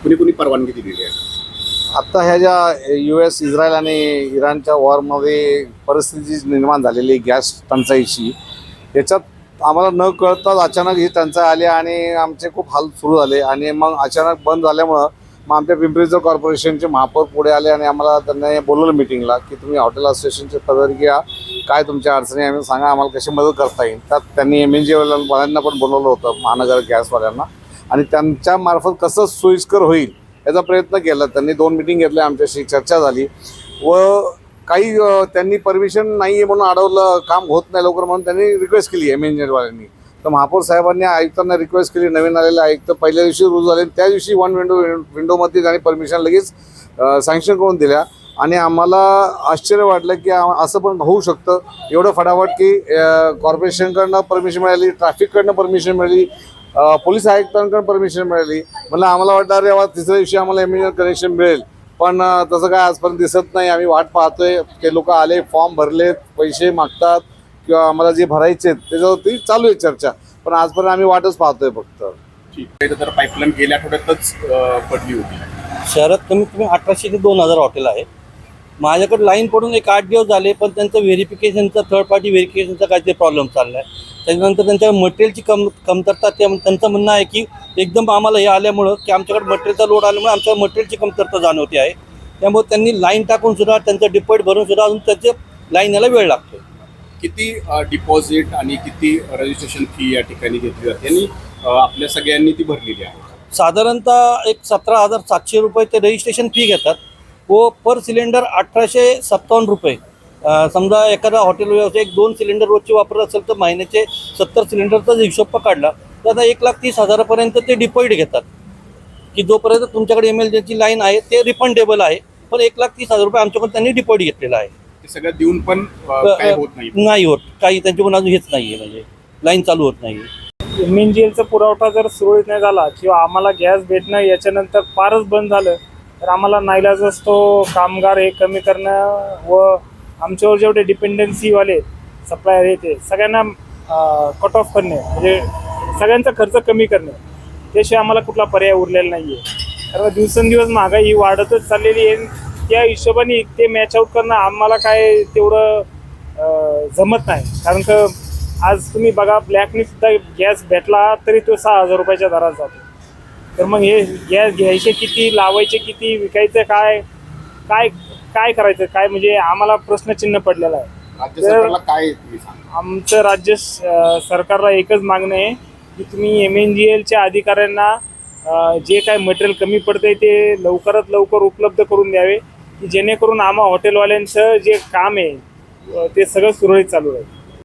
कुणी कुणी परवानगी दिलेली आहे? आता ह्या ज्या US, इस्रायल आणि इराणच्या वॉरमध्ये परिस्थिती निर्माण झालेली गॅस टंचाईची, याच्यात आम्हाला न कळताच अचानक ही टंचाई आली आणि आमचे खूप हाल सुरू झाले आणि मग अचानक बंद झाल्यामुळं मग आमच्या पिंपरी कॉर्पोरेशनचे महापौर पुढे आले आणि आम्हाला त्यांनी बोलवलं मिटिंगला की तुम्ही हॉटेल असोसिएशनचे पदाधिकारी घ्या, काय तुमच्या अडचणी आम्ही सांगा, आम्हाला कशी मदत करता येईल. त्यात त्यांनी MNGवाल्यांना पण बोलवलं होतं, महानगर गॅसवाल्यांना, आणि त्यांच्या मार्फत कसं सोयीस्कर होईल याचा प्रयत्न केला. त्यांनी 2 मिटिंग घेतल्या, आमच्याशी चर्चा झाली व काही त्यांनी परमिशन नाही आहे म्हणून अडवलं, काम होत नाही लवकर म्हणून त्यांनी रिक्वेस्ट केली MNGवाल्यांनी. तर महापौर साहेबांनी आयुक्तांना रिक्वेस्ट केली, नवीन आलेले आयुक्त पहिल्या दिवशी रुजू झाले, त्या दिवशी विंडोमध्ये त्यांनी परमिशन लगेच सँक्शन करून दिल्या आणि आम्हाला आश्चर्य वाटलं की असं पण होऊ शकतं एवढं फटाफट की कॉर्पोरेशनकडनं परमिशन मिळाली, ट्रॅफिककडनं परमिशन मिळाली, पोलीस आयुक्तांकडून परमिशन मिळाली. म्हणजे आम्हाला वाटलं अरे वा तिसऱ्या दिवशी आम्हाला MNG कनेक्शन मिळेल, पण तसं काय आजपर्यंत दिसत नाही. आम्ही वाट पाहतोय, ते लोक आले, फॉर्म भरले, पैसे मागतात किंवा आम्हाला जे भरायचे त्याच्यावरती चालू आहे चर्चा, पण आजपर्यंत आम्ही वाटच पाहतोय फक्त. ठीक आहे. तर पाईपलाईन गेल्या आठवड्यातच पडली होती. शहरात कमीत कमी 1800 ते 2000 हॉटेल आहे. माझ्याकडे लाईन पडून एक 8 दिवस झाले, पण त्यांचं व्हेरिफिकेशनचा, थर्ड पार्टी व्हेरिफिकेशनचा काहीतरी प्रॉब्लेम चालला आहे. त्याच्यानंतर त्यांच्या मटेरियलची कमतरता, त्यांचं म्हणणं आहे की एकदम आम्हाला हे आल्यामुळं की आमच्याकडे मटेरियलचा लोड आल्यामुळे आमच्याकडे मटेरियलची कमतरता जाणवते आहे. त्यामुळे त्यांनी लाईन टाकून सुद्धा, त्यांचं डिपॉझिट भरून सुद्धा अजून त्याचे लाईन यायला वेळ लागतो. किती डिपॉझिट आणि किती रजिस्ट्रेशन फी या ठिकाणी घेतली जाते आणि आपल्या सगळ्यांनी ती भरलेली आहे? साधारणतः एक 17,700 रुपये ते रजिस्ट्रेशन फी घेतात व पर सिलेंडर 1857 रुपये. समजा एखादा हॉटेल व्यवसाय 2 सिलेंडर रोजचे वापरत असेल तर महिन्याचे 70 सिलेंडरचा हिशोब पकडला तर आता 1,30,000पर्यंत ते डिपॉझिट घेतात की जोपर्यंत तुमच्याकडे एमएलजीची लाईन आहे ते रिफंडेबल आहे. पण 1,30,000 रुपये आमच्याकडून त्यांनी डिपॉझिट घेतलेला आहे. ते सगळं देऊन पण काय होत नाही होत, काही त्यांच्याकडून अजून हेच नाही आहे, म्हणजे लाईन चालू होत नाही. MNGLचा पुरवठा जर सुरळीत नाही झाला किंवा आम्हाला गॅस भेटणं याच्यानंतर फारच बंद झालं तर आम्हाला नाईलाजाच तो कामगार हे कमी करणं व आमच्यावर जेवढे डिपेंडन्सीवाले सप्लायर आहे ते सगळ्यांना कट ऑफ करणे, म्हणजे सगळ्यांचा खर्च कमी करणे, त्याशिवाय आम्हाला कुठला पर्याय उरलेला नाही आहे. कारण दिवसेंदिवस महागाई ही वाढतच चाललेली आहे. त्या हिशोबाने ते मॅच आऊट करणं आम्हाला काय तेवढं जमत नाही. कारण का आज तुम्ही बघा, ब्लॅकने सुद्धा गॅस भेटला तरी तो 6,000 रुपयाच्या दरात जातो. तर मग हे गॅस घ्यायचे किती, लावायचे किती, विकायचं काय, काय काय करायचं काय, म्हणजे आम्हाला प्रश्नचिन्ह पडलेला आहे. राज्य सरकारला काय आमचं राज्य सरकारला एकच मागणं आहे की तुम्ही MNGLच्या अधिकाऱ्यांना जे काय मटेरियल कमी पडतंय ते लवकरात लवकर उपलब्ध करून द्यावे की जेणेकरून आम्हा हॉटेलवाल्यांचं जे काम आहे ते सगळं सुरळीत चालू राहील.